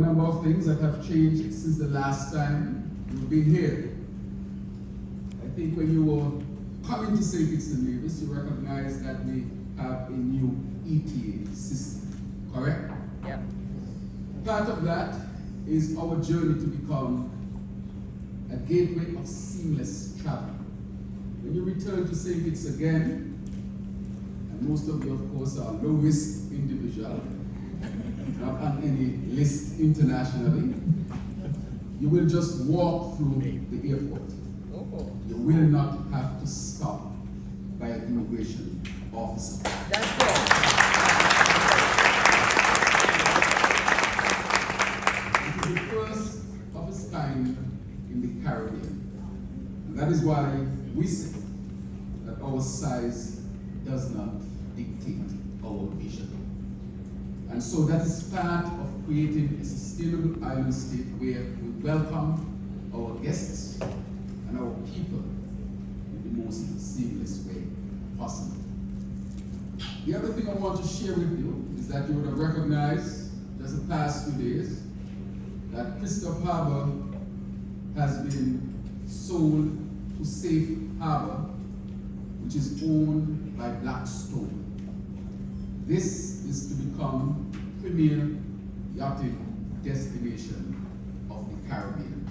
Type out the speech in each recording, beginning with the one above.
number of things that have changed since the last time you've been here. I think when you were coming to St Kitts Nevis, you recognize that we have a new ETA system, correct? Yeah. Part of that is our journey to become a gateway of seamless travel. When you return to St. Kitts again, and most of you, of course, are low-risk individual, not on any list internationally, you will just walk through the airport. You will not have to stop by an immigration officer. That's good. It is the first of its kind in the Caribbean. And that is why we say that our size does not dictate our vision. And so that is part of creating a sustainable island state where we welcome our guests and our people in the most seamless way possible. The other thing I want to share with you is that you would have recognized just the past few days that Christophe Harbour has been sold to Safe Harbour, which is owned by Blackstone. This is to become premier yachting destination of the Caribbean.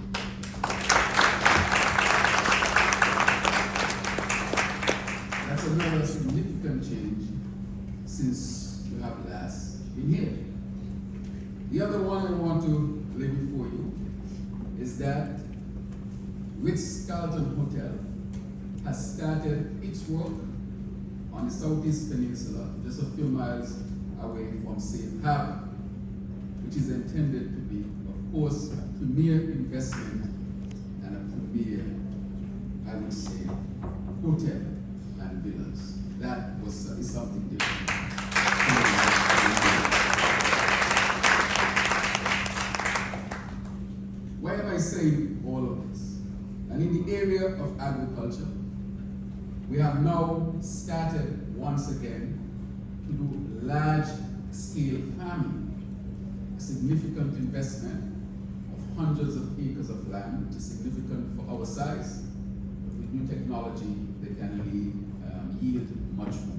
That's another significant change since you have last been here. The other one I want to lay before you is that Ritz-Carlton Hotel has started its work on the Southeast Peninsula, just a few miles away from Safe Harbour, which is intended to be, of course, a premier investment and a premier, I would say, hotel and villas. That is something different. Why am I saying all of this? And in the area of agriculture, we have now started once again to do large-scale farming, a significant investment of hundreds of acres of land, which is significant for our size, but with new technology, they can yield much more.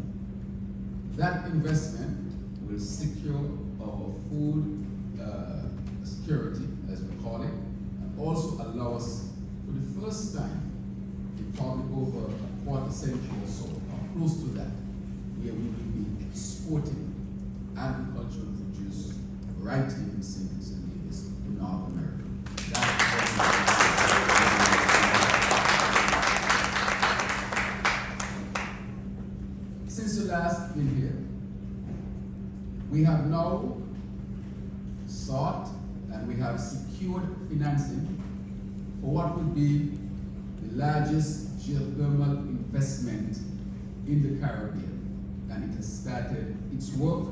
That investment will secure our food security, as we call it, and also allow us, for the first time, in probably over a quarter century or so, or close to that, where we will be exporting agricultural produce right here in St. Kitts Nevis to North America. Since you last been here, we have now sought and we have secured financing for what would be the largest geothermal investment in the Caribbean, and it has started its work,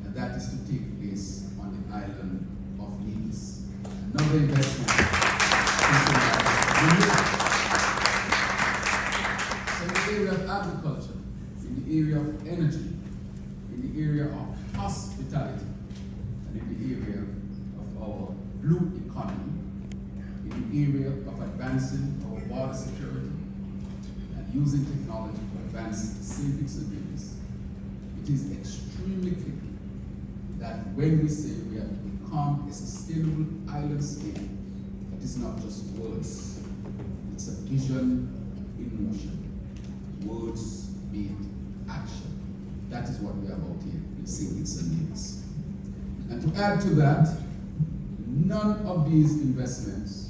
and that is to take place on the island of Nevis. Another investment so in the area of agriculture, in the area of energy, in the area of hospitality, and in the area of our blue economy, in the area of advancing our border security, and using technology to advance St. Kitts Nevis, it is extremely clear that when we say we have become a sustainable island state, it is not just words, it's a vision in motion. Words meet action. That is what we are about here in St. Kitts Nevis. And to add to that, none of these investments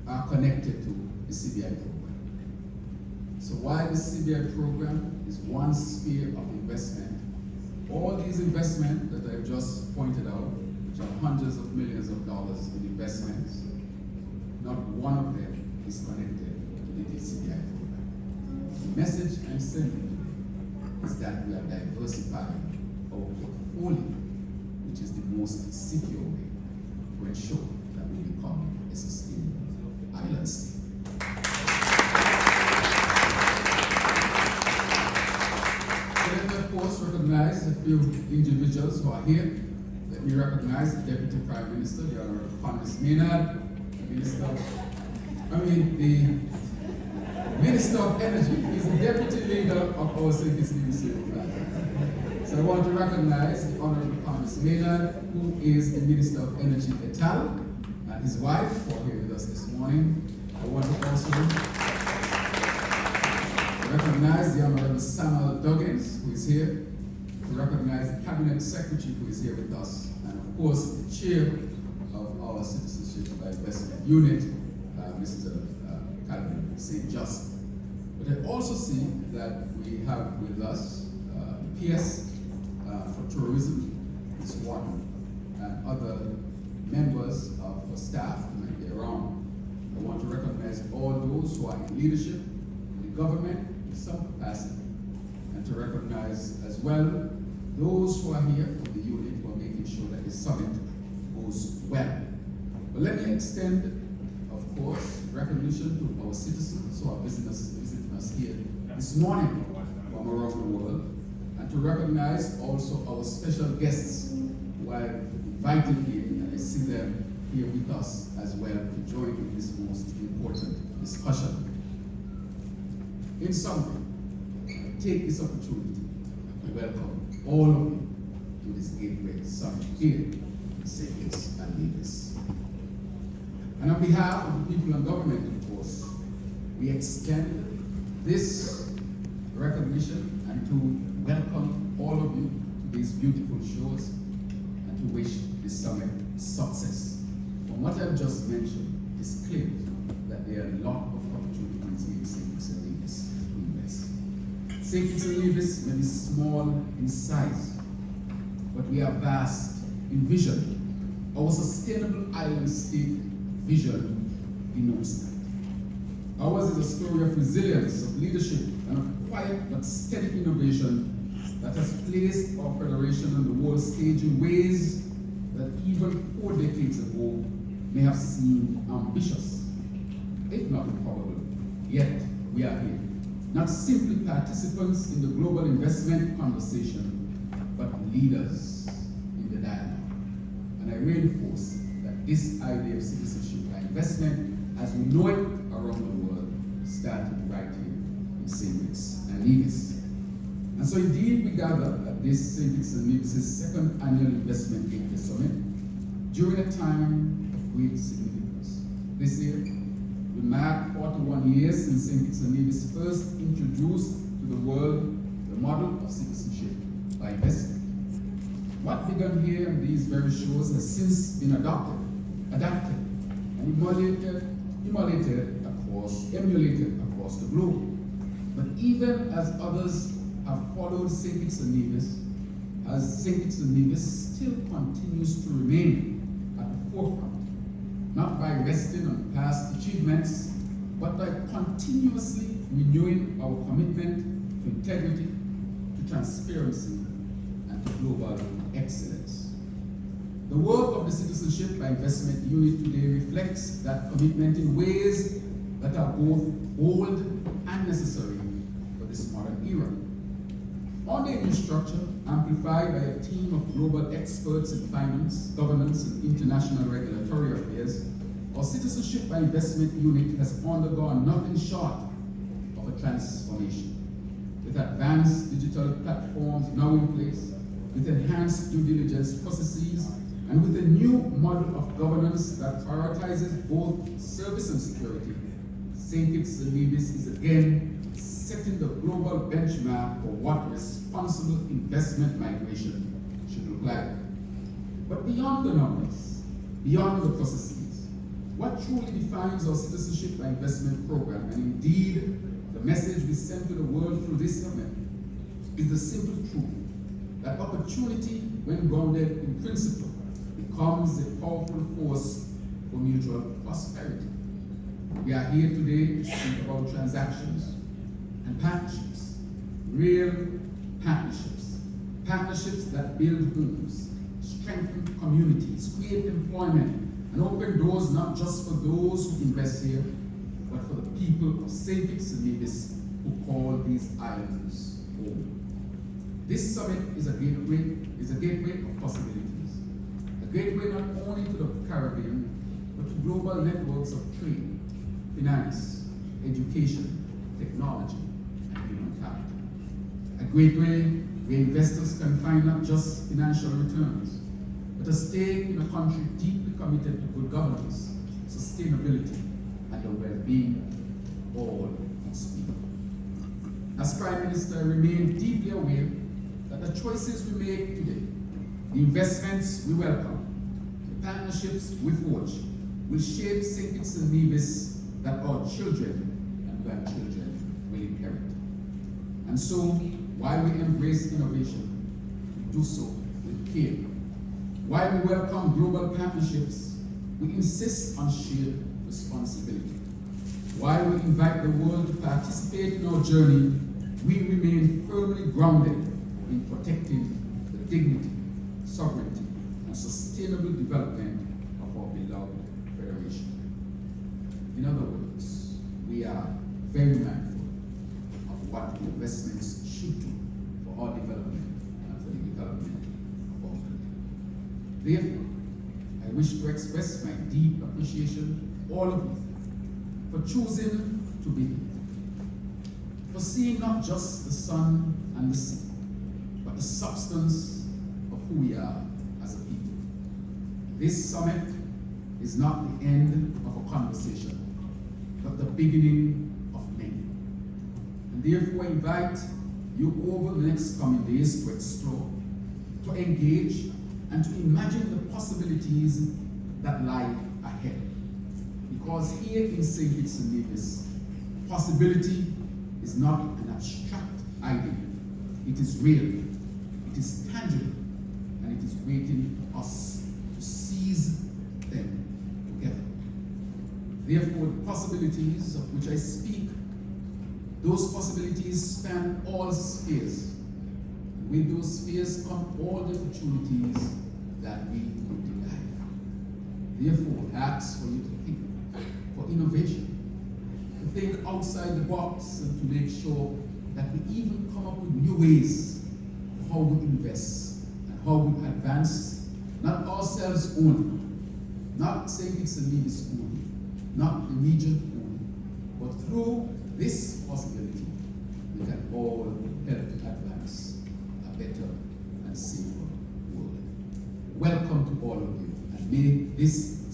are connected to the CBI program. So while the CBI program is one sphere of investment, all these investments that I've just pointed out, which are hundreds of millions of dollars in investments, not one of them is connected to the CBI program. The message I'm sending is that we are diversifying our portfolio, which is the most secure way to ensure that we become a sustainable island state. So let me, of course, recognize a few individuals who are here. Let me me recognize the Deputy Prime Minister, the Honorable Thomas Maynard, the Minister of Energy. He's the Deputy Leader of our St Kitts Nevis. So I want to recognize the Honorable Thomas Maynard, who is the Minister of Energy et al., and his wife, who are here with us this morning. I want to also recognize the Honorable Samuel Duggins, who is here, to recognize the Cabinet Secretary, who is here with us, and of course the Chair of our Citizenship by Investment Unit, Mr. Calvin St. Just. But I also see that we have with us PS for Tourism, Ms. Wharton, and other members of our staff who might be around. I want to recognize all those who are in leadership, in the government, in some capacity, and to recognize as well those who are here from the unit who are making sure that the summit goes well. But let me extend, of course, recognition to our citizens who are visiting us here this morning from around the world, and to recognize also our special guests who I invited here, and I see them here with us as well to join in this most important discussion. In summary, I take this opportunity to welcome all of you to this Gateway Summit here in St Kitts Nevis. And on behalf of the people and government, of course, we extend this recognition and to welcome all of you to these beautiful shows and to wish this summit success. From what I've just mentioned, it's clear that there are a lot of opportunities in St Kitts Nevis to invest. St Kitts Nevis may be small in size, but we are vast in vision. Our sustainable island state vision denotes that. Ours is a story of resilience, of leadership, and of quiet but steady innovation that has placed our federation on the world stage in ways that even 4 decades ago may have seemed ambitious, if not improbable. Yet we are here, not simply participants in the global investment conversation, but leaders in the dialogue. And I reinforce that this idea of citizenship by investment, as we know it around the world, started right here in St. Kitts Nevis. And so indeed we gather at this St. Kitts Nevis' second annual Investment Gateway Summit during a time of great significance. This year, we mark 41 years since St. Kitts Nevis first introduced to the world the model of citizenship by investment. What began here in these very shows has since been adapted, and emulated across the globe. But even as others have followed St. Kitts Nevis, as St. Kitts Nevis still continues to remain at the forefront, not by resting on past achievements, but by continuously renewing our commitment to integrity, to transparency, and to global excellence. The work of the Citizenship by Investment Unit today reflects that commitment in ways that are both bold and necessary for this modern era. On the new structure, amplified by a team of global experts in finance, governance, and international regulatory affairs, our Citizenship by Investment Unit has undergone nothing short of a transformation. With advanced digital platforms now in place, with enhanced due diligence processes, and with a new model of governance that prioritizes both service and security, St. Kitts Nevis is again setting the global benchmark for what responsible investment migration should look like. But beyond the numbers, beyond the processes, what truly defines our Citizenship by Investment program, and indeed the message we send to the world through this summit, is the simple truth that opportunity, when grounded in principle, becomes a powerful force for mutual prosperity. We are here today to speak about transactions and partnerships, real partnerships, partnerships that build homes, strengthen communities, create employment, and open doors not just for those who invest here, but for the people of St. Kitts Nevis who call these islands home. This summit is a gateway of possibilities. gateway not only to the Caribbean, but to global networks of trade, finance, education, technology, and human capital. A gateway where investors can find not just financial returns, but a stake in a country deeply committed to good governance, sustainability, and the well-being of all its people. As Prime Minister, I remain deeply aware that the choices we make today, the investments we welcome, the partnerships we forge, will shape St Kitts Nevis that our children and grandchildren will inherit. And so, while we embrace innovation, we do so with care. While we welcome global partnerships, we insist on shared responsibility. While we invite the world to participate in our journey, we remain firmly grounded in protecting the dignity, sovereignty, and sustainable development of our beloved Federation. In other words, we are very mindful of what the investments should do for our development and for the development of our country. Therefore, I wish to express my deep appreciation to all of you for choosing to be here, for seeing not just the sun and the sea, but the substance of who we are as a people. This summit is not the end of a conversation, but the beginning of many. And therefore I invite you over the next coming days to explore, to engage, and to imagine the possibilities that lie ahead. Because here in St Kitts Nevis, possibility is not an abstract idea. It is real, it is tangible, and it is waiting for us to seize them together. Therefore, the possibilities of which I speak, those possibilities span all spheres. With those spheres come all the opportunities that we could derive. Therefore, I ask for you to think, for innovation, to think outside the box, and to make sure that we even come up with new ways of how we invest and how we advance, not ourselves only, not St. Kitts Nevis only, not the region only, but through this possibility, we can all help to advance a better and safer world. Welcome to all of you, and may this